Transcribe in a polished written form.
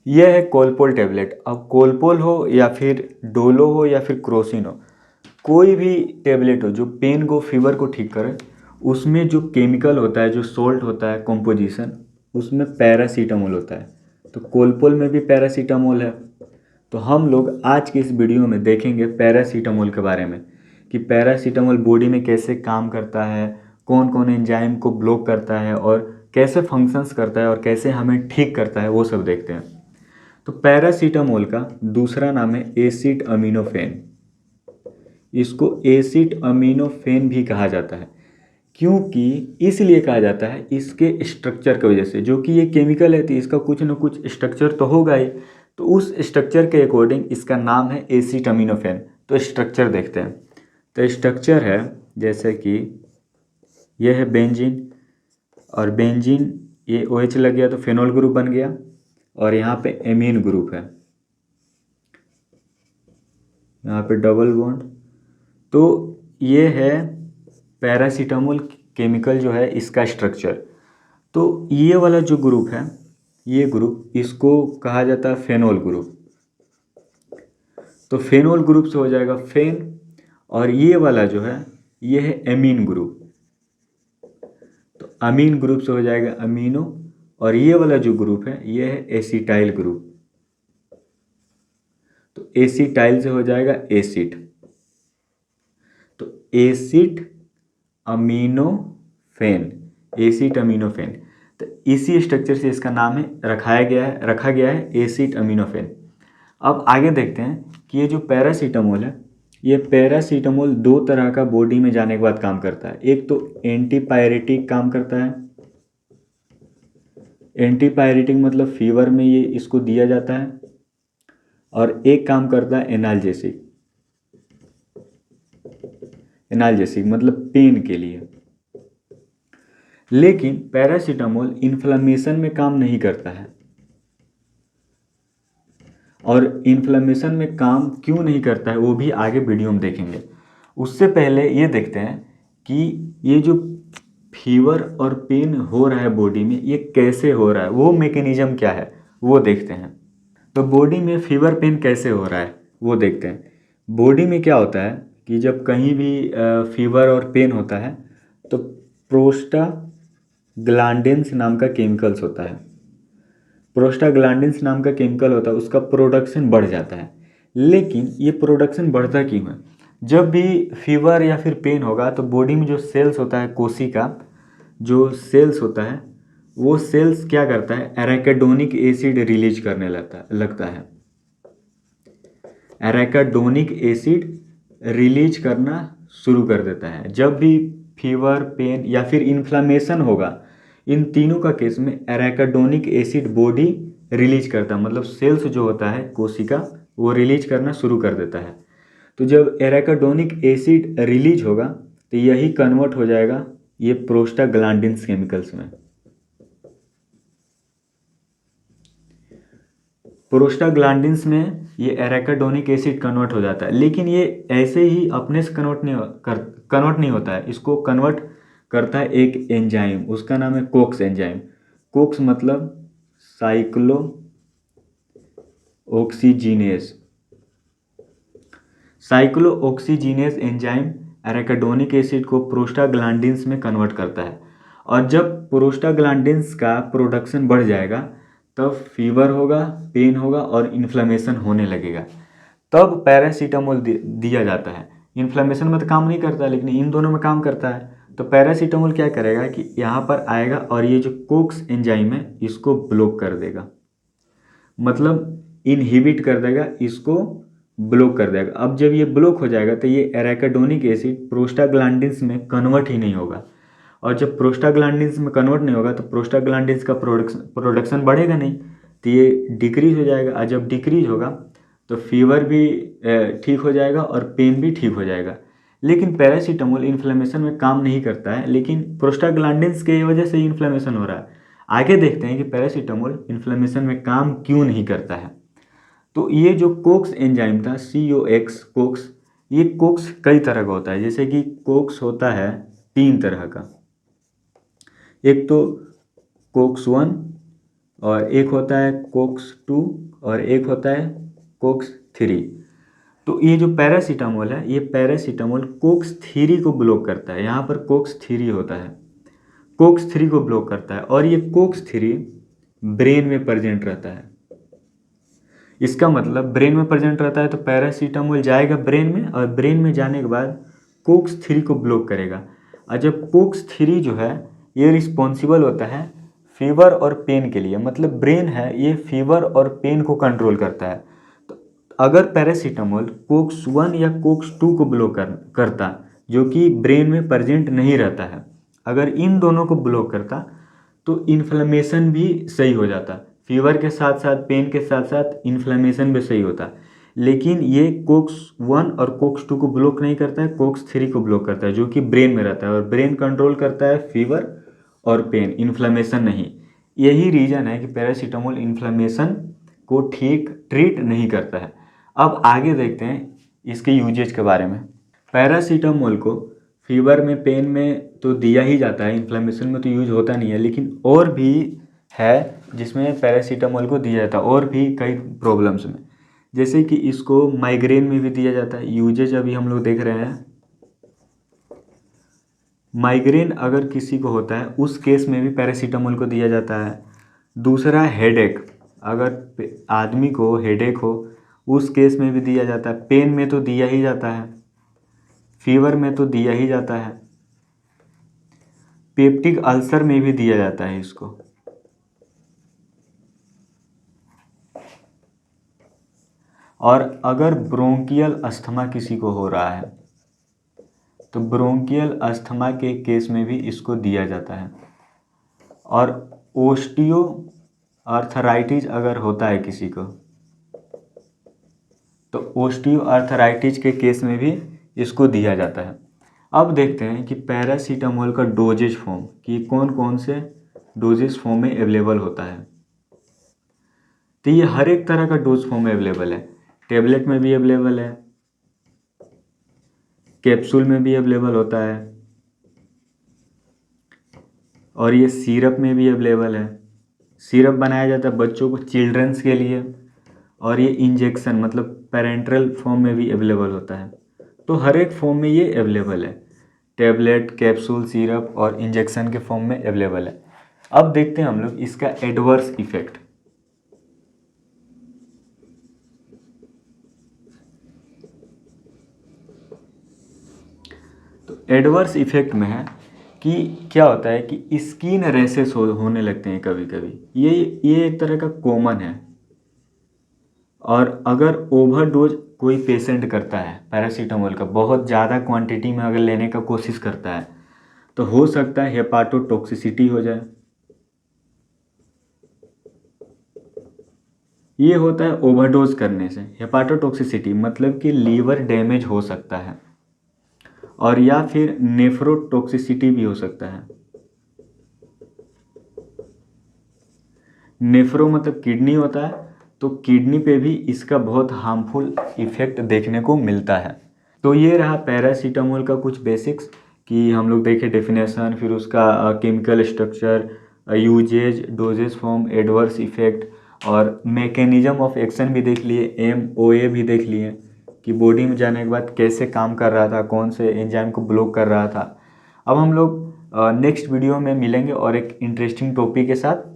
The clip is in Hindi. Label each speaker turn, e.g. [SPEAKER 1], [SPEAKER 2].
[SPEAKER 1] यह है कोलपोल टेबलेट। अब कोलपोल हो या फिर डोलो हो या फिर क्रोसिन हो, कोई भी टेबलेट हो जो पेन को, फीवर को ठीक करे, उसमें जो केमिकल होता है, जो सोल्ट होता है कॉम्पोजिशन, उसमें पैरासीटामोल होता है। तो कोलपोल में भी पैरासीटामोल है। तो हम लोग आज की इस वीडियो में देखेंगे पैरासीटामोल के बारे में कि पैरासीटामोल बॉडी में कैसे काम करता है, कौन कौन एंजाइम को ब्लॉक करता है और कैसे फंक्शंस करता है और कैसे हमें ठीक करता है, वो सब देखते हैं। तो पैरासीटामोल का दूसरा नाम है एसिड अमीनोफेन। इसको एसिड अमीनोफेन भी कहा जाता है। क्योंकि इसलिए कहा जाता है इसके स्ट्रक्चर की वजह से, जो कि ये केमिकल है तो इसका कुछ ना कुछ स्ट्रक्चर तो होगा ही। तो उस स्ट्रक्चर के अकॉर्डिंग इसका नाम है एसिड अमीनोफेन। तो स्ट्रक्चर देखते हैं। तो स्ट्रक्चर है जैसे कि यह है बेंजीन, और बेंजीन ये OH लग गया तो फेनोल ग्रुप बन गया, और यहाँ पे एमीन ग्रुप है, यहाँ पे डबल बॉन्ड। तो ये है पैरासीटामोल केमिकल जो है इसका स्ट्रक्चर। तो ये वाला जो ग्रुप है, ये ग्रुप, इसको कहा जाता है फेनोल ग्रुप। तो फेनोल ग्रुप से हो जाएगा फेन, और ये वाला जो है ये है एमीन ग्रुप। तो अमीन ग्रुप से हो जाएगा अमीनो, और ये वाला जो ग्रुप है ये है एसिटाइल ग्रुप। तो एसिटाइल से हो जाएगा एसिड। तो एसिड अमीनोफेन, एसिड अमीनोफेन। तो इसी स्ट्रक्चर से इसका नाम है रखा गया है एसिड अमीनोफेन। अब आगे देखते हैं कि ये जो पैरासीटामोल है, ये पैरासीटामोल दो तरह का बॉडी में जाने के बाद काम करता है। एक तो एंटीपायरेटिक काम करता है। एंटीपायरेटिक मतलब फीवर में ये इसको दिया जाता है, और एक काम करता है एनाल्जेसिक। एनाल्जेसिक मतलब पेन के लिए। लेकिन पैरासीटामोल इन्फ्लेमेशन में काम नहीं करता है। और इन्फ्लेमेशन में काम क्यों नहीं करता है वो भी आगे वीडियो में देखेंगे। उससे पहले ये देखते हैं कि ये जो फीवर और पेन हो रहा है बॉडी में, ये कैसे हो रहा है, वो मैकेनिज्म क्या है वो देखते हैं। तो बॉडी में फीवर पेन कैसे हो रहा है वो देखते हैं। बॉडी में क्या होता है कि जब कहीं भी फीवर और पेन होता है तो प्रोस्टाग्लैंडिन्स नाम का केमिकल्स होता है। प्रोस्टाग्लैंडिन्स नाम का केमिकल होता है, उसका प्रोडक्शन बढ़ जाता है। लेकिन ये प्रोडक्शन बढ़ता क्यों है? जब भी फीवर या फिर पेन होगा तो बॉडी में जो सेल्स होता है, कोशिका जो सेल्स होता है, वो सेल्स क्या करता है, एराकिडोनिक एसिड रिलीज करने लगता है। एराकिडोनिक एसिड रिलीज करना शुरू कर देता है। जब भी फीवर, पेन या फिर इन्फ्लामेशन होगा, इन तीनों का केस में एराकिडोनिक एसिड बॉडी रिलीज करता है, मतलब सेल्स जो होता है कोशिका, वो रिलीज करना शुरू कर देता है। तो जब एराकिडोनिक एसिड रिलीज होगा तो यही कन्वर्ट हो जाएगा ये प्रोस्टाग्लैंडिन्स केमिकल्स में। प्रोस्टाग्लैंडिन्स में ये एराकिडोनिक एसिड कन्वर्ट हो जाता है। लेकिन ये ऐसे ही अपने से कन्वर्ट नहीं होता है, इसको कन्वर्ट करता है एक एंजाइम, उसका नाम है कोक्स एंजाइम। कोक्स मतलब cyclooxygenase. Cyclooxygenase enzyme arachidonic acid को प्रोस्टाग्लैंडिन्स में कन्वर्ट करता है। और जब प्रोस्टाग्लैंडिन्स का प्रोडक्शन बढ़ जाएगा तब फीवर होगा, पेन होगा और इन्फ्लेमेशन होने लगेगा। तब पैरासीटामोल दिया जाता है। इन्फ्लेमेशन में तो काम नहीं करता लेकिन इन दोनों में काम करता है। तो पैरासीटामोल क्या करेगा कि यहाँ पर आएगा और ये जो कोक्स एंजाइम है इसको ब्लॉक कर देगा, मतलब इनहिबिट कर देगा, इसको ब्लॉक कर देगा। अब जब ये ब्लॉक हो जाएगा तो ये एराकिडोनिक एसिड प्रोस्टाग्लैंडिन्स में कन्वर्ट ही नहीं होगा। और जब प्रोस्टाग्लैंडिन्स में कन्वर्ट नहीं होगा तो प्रोस्टाग्लैंडिन्स का प्रोडक्शन बढ़ेगा नहीं, तो ये डिक्रीज हो जाएगा। और जब डिक्रीज होगा तो फीवर भी ठीक हो जाएगा और पेन भी ठीक हो जाएगा। लेकिन पैरासीटामोल इन्फ्लेमेशन में काम नहीं करता है, लेकिन प्रोस्टाग्लैंडिन्स की वजह से इन्फ्लेमेशन हो रहा है। आगे देखते हैं कि पैरासीटामोल इन्फ्लेमेशन में काम क्यों नहीं करता है। तो ये जो कोक्स एंजाइम था, COX कोक्स, ये कोक्स कई तरह का होता है। जैसे कि कोक्स होता है 3 तरह का। एक तो कोक्स 1, और एक होता है कोक्स 2 और एक होता है कोक्स 3। तो ये जो पैरासीटामोल है, ये पैरासीटामोल कोक्स 3 को ब्लॉक करता है। यहाँ पर कोक्स 3 होता है, कोक्स 3 को ब्लॉक करता है और ये कोक्स 3 ब्रेन में प्रेजेंट रहता है। इसका मतलब ब्रेन में प्रेजेंट रहता है तो पैरासीटामोल जाएगा ब्रेन में और ब्रेन में जाने के बाद कोक्स 3 को ब्लॉक करेगा। और जब कोक्स 3 जो है ये रिस्पॉन्सिबल होता है फीवर और पेन के लिए, मतलब ब्रेन है ये फीवर और पेन को कंट्रोल करता है। तो अगर पैरासीटामोल कोक्स 1 या कोक्स 2 को ब्लॉक करता जो कि ब्रेन में प्रेजेंट नहीं रहता है, अगर इन दोनों को ब्लॉक करता तो इन्फ्लेमेशन भी सही हो जाता, फीवर के साथ साथ पेन के साथ साथ इन्फ्लेमेशन भी सही होता। लेकिन ये कोक्स 1 और कोक्स 2 को ब्लॉक नहीं करता है, कोक्स 3 को ब्लॉक करता है जो कि ब्रेन में रहता है और ब्रेन कंट्रोल करता है फीवर और पेन, इन्फ्लेमेशन नहीं। यही रीज़न है कि पैरासीटामोल इन्फ्लेमेशन को ठीक ट्रीट नहीं करता है। अब आगे देखते हैं इसके यूजेज के बारे में। पैरासीटामोल को फीवर में, पेन में तो दिया ही जाता है, इन्फ्लेमेशन में तो यूज होता नहीं है, लेकिन और भी है जिसमें पैरासीटामोल को दिया जाता है और भी कई प्रॉब्लम्स में, जैसे कि इसको माइग्रेन में भी दिया जाता है। यूजेज अभी हम लोग देख रहे हैं। माइग्रेन अगर किसी को होता है उस केस में भी पैरासीटामोल को दिया जाता है। दूसरा हेडेक, अगर आदमी को हेडेक हो उस केस में भी दिया जाता है। पेन में तो दिया ही जाता है, फीवर में तो दिया ही जाता है, पेप्टिक अल्सर में भी दिया जाता है इसको। और अगर ब्रोंकियल अस्थमा किसी को हो रहा है तो ब्रोंकियल अस्थमा के केस में भी इसको दिया जाता है। और ओस्टियो आर्थराइटिस अगर होता है किसी को तो ओस्टियो आर्थराइटिस के केस में भी इसको दिया जाता है। अब देखते हैं कि पैरासीटामोल का डोजेज फॉर्म, कि कौन कौन से डोजेज फॉर्म में अवेलेबल होता है। तो ये हर एक तरह का डोज फॉर्म में अवेलेबल है। टेबलेट में भी अवेलेबल है, कैप्सूल में भी अवेलेबल होता है और ये सिरप में भी अवेलेबल है। सिरप बनाया जाता है बच्चों को, चिल्ड्रंस के लिए, और ये इंजेक्शन मतलब पेरेंट्रल फॉर्म में भी अवेलेबल होता है। तो हर एक फॉर्म में ये अवेलेबल है, टेबलेट, कैप्सूल, सिरप और इंजेक्शन के फॉर्म में अवेलेबल है। अब देखते हैं हम लोग इसका एडवर्स इफेक्ट। तो एडवर्स इफेक्ट में है कि क्या होता है कि स्किन रैशेस होने लगते हैं कभी कभी, ये एक तरह का कॉमन है। और अगर ओवरडोज कोई पेशेंट करता है पैरासीटामोल का, बहुत ज़्यादा क्वांटिटी में अगर लेने का कोशिश करता है तो हो सकता है हेपाटोटॉक्सिसिटी हो जाए। ये होता है ओवरडोज करने से। हेपाटोटॉक्सिसिटी मतलब कि लीवर डैमेज हो सकता है, और या फिर नेफ्रोटॉक्सिसिटी भी हो सकता है। नेफ्रो मतलब किडनी होता है, तो किडनी पे भी इसका बहुत हार्मफुल इफेक्ट देखने को मिलता है। तो ये रहा पैरासीटामोल का कुछ बेसिक्स, कि हम लोग देखें डेफिनेशन, फिर उसका chemical structure, uses, doses form, adverse effect और मैकेनिज्म ऑफ एक्शन भी देख लिए, MOA भी देख लिए कि बॉडी में जाने के बाद कैसे काम कर रहा था, कौन से एंजाइम को ब्लॉक कर रहा था। अब हम लोग नेक्स्ट वीडियो में मिलेंगे और एक इंटरेस्टिंग टॉपिक के साथ।